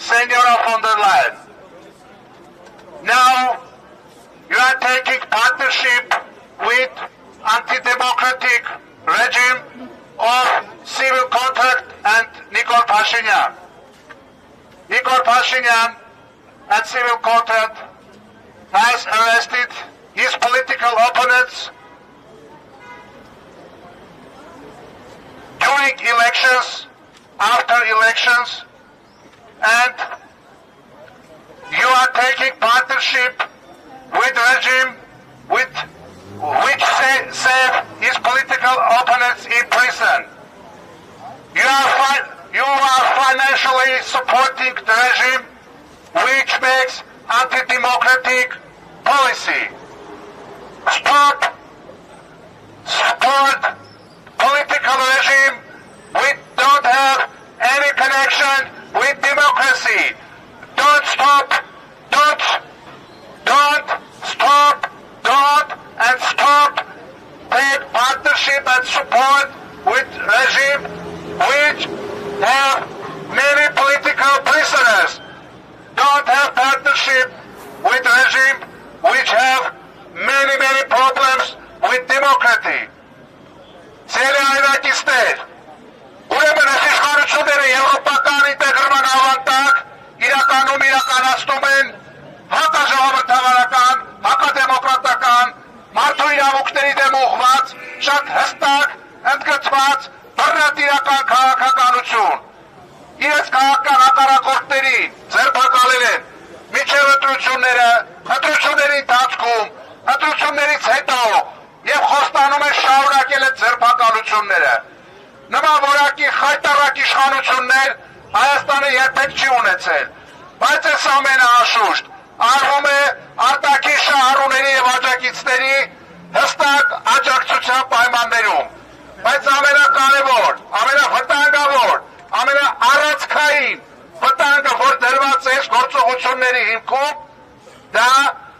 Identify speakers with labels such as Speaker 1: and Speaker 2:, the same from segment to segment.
Speaker 1: Senora von der Leyen. Now you are taking partnership with anti-democratic regime of civil contract and Nikol Pashinyan. Nikol Pashinyan and civil contract has arrested his political opponents during elections, after elections, and you are taking partnership with regime which save his political opponents in prison. You are financially supporting the regime which makes anti-democratic policy. Support political regime which don't have any connection with democracy. Don't stop take partnership and support with regime which have many political prisoners. Don't have partnership with regime which have many problems with democracy. Ցելի այրակիցներ, ուրեմն այս իշխանությունները եվրոպական ինտեգրման ավանդակ իրականացնում են հակաժողովրդավարական, հակադեմոկրատական, մարդու իրավունքների դեմ ուղղված, շատ հստակ, ընդգծված, բռնատիրական քաղաքականություն։ Իրենց քաղաքական հակառակորդներին ձերբակալել են մինչև ընտրությունների ընթացքում, ընտրություններից հետո եւ խոստանում են շարունակել այդ ձերբակալությունները։ Նման որակի խայտառակ իշխանություններ Հայաստանը երբեք չի ունեցել, բայց այս ամենը անշուշտ արվում է արտաքին շահառուների եւ աջակիցների հստակ աջակցության պայմաններում, բայց ամենակարևոր, ամենավտանգավոր, ամենաառաջքային վտանգը, որ դրված է գործողությունների հիմքում, դա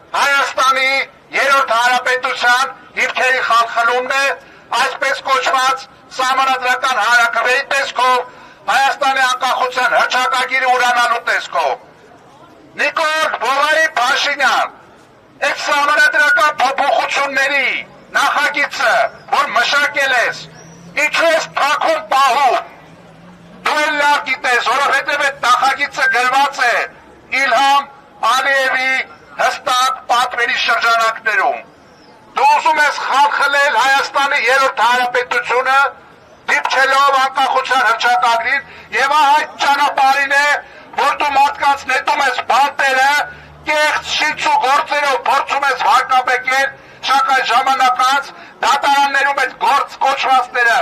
Speaker 1: Հայաստանի երրորդ հանրապետության հիմքերի խալխլումն է, այսպես կոչված սահմանադրական հանրաքվեի տեսքով, Հայաստանի անկախության հռչակագիրը ուրանալու տեսքով։ Նիկոլ Բովարի Փաշինյան, այդ սահմանադրական փոփոխությունների նախագիծը, որ մշակել ես, ինչու ես թաքուն պահում, դու էլ լավ գիտես, որովհետև այդ նախագիծը գրված է Իլհամ Ալիևի հստակ պատվերի շրջանակներում։ Դու ուզում ես խալխլել Հայաստանի երրորդ հանրապետությունը, դիպչելով անկախության հռչակագրին, եւ այդ ճանապարհին է, որ դու մարդկանց նետում ես բանտերը, կեղծ շիծու գործերով փորձում ես հարկաբեկել, սակայն ժամանակ անց դատարաններում այդ գործ կոչվածները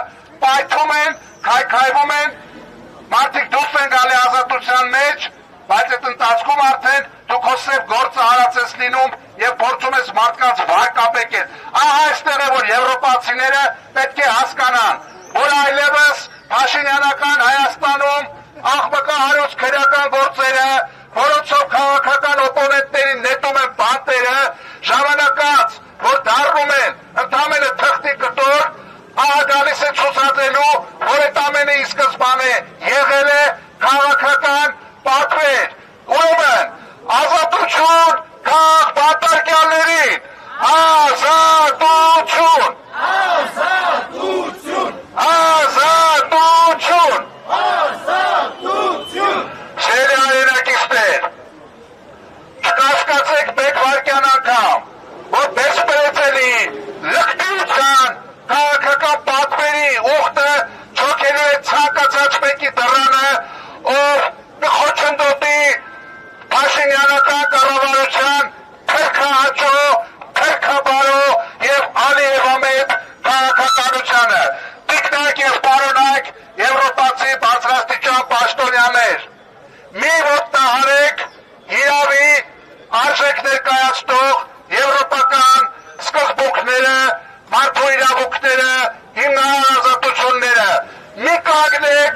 Speaker 1: պայթում են, քայքայվում են, մարդիկ դուրս են գալի ազատության մեջ, բայց այդ ընթացքում արդեն դու քո սև գործը արած ես լինում եւ փորձում ես մարդկանց վարկաբեկել։ Ահա այստեղ է, որ եվրոպացիները պետք է հասկանան, որ այլևս Փաշինյանական Հայաստանում աղբկահարույց քրեական գործերը, որոնցով քաղաքական օպոնենտներին նետում են բանտերը, ժամանակած, որ դառնում են ընդամենը թղթի կտոր, ահա գալիս է ցուցադրելու, որ այդ ամենը ի սկզբանե եղել է քաղաքական պատվեր։ Ուրեմն ազատություն քաղաք բանտարկյալներին, ազատություն, ազատություն, ազատություն, ազատություն։ Ցելի հայրենակիցներ, չկասկածեք մեկ վայրկյան անգամ, որ դեսպերեցելի լկտիության քաղաքական պատվերի ուխտը չոքելու է ցանկացած մեկի դռանը, ով կխոչընդոտի Փաշինյանական կառավարության թրքահաճո, թրքաբարո եւ Ալիևամետ քաղաքականությանը։ Տիկնակ եւ պարոնայք եվրոպացի բարձրաստիճան պաշտոնյաներ, մի ոտնահարեք հիրավի արժեք ներկայացնող եվրոպական սկզբունքները, մարդու իրավունքները, հիմնական ազատությունները, մի կանգնեք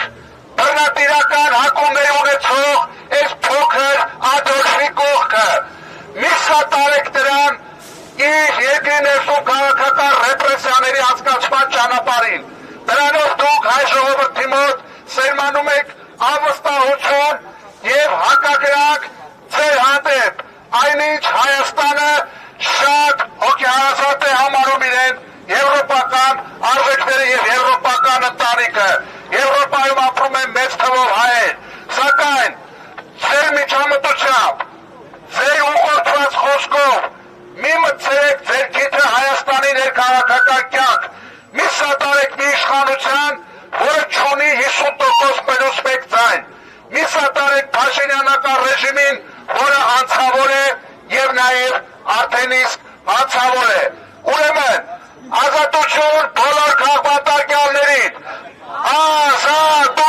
Speaker 1: բռնատիրական հակումներ ունեցող այս փոքր Ադոլֆի կողքը, մի սատարեք դրան իր երկրի ներսում քաղաքական ռեպրեսիաների անցկացման ճանապարհին։ Դրանով դուք հայ ժողովրդի մոտ սերմանում եք անվստահություն եւ հակագրակ ձեր հանդեպ, այնինչ Հայաստանը շատ հոգեհարազատ է համարում իրեն եվրոպական արժեքները եւ եվրոպական ընտանիքը։ Եվրոպայում ապրում են մեծ թվով հայեր, սակայն ձեր միջամտությամբ, ձեր ուղղորդված խոսքով մի մտցրեք ձեր քիթը Հայաստանի ներքաղաքական կյանք, մի սատարեք մի իշխանության, որը չունի 50% մենուս մեկ ձայն, մի սատարեք Փաշինյանական ռեժիմին, որը անցավոր է եւ նաեւ արդեն իսկ անցավոր է։ Ուրեմն ազատություն բոլոր քաղաքապետարներին, ազատություն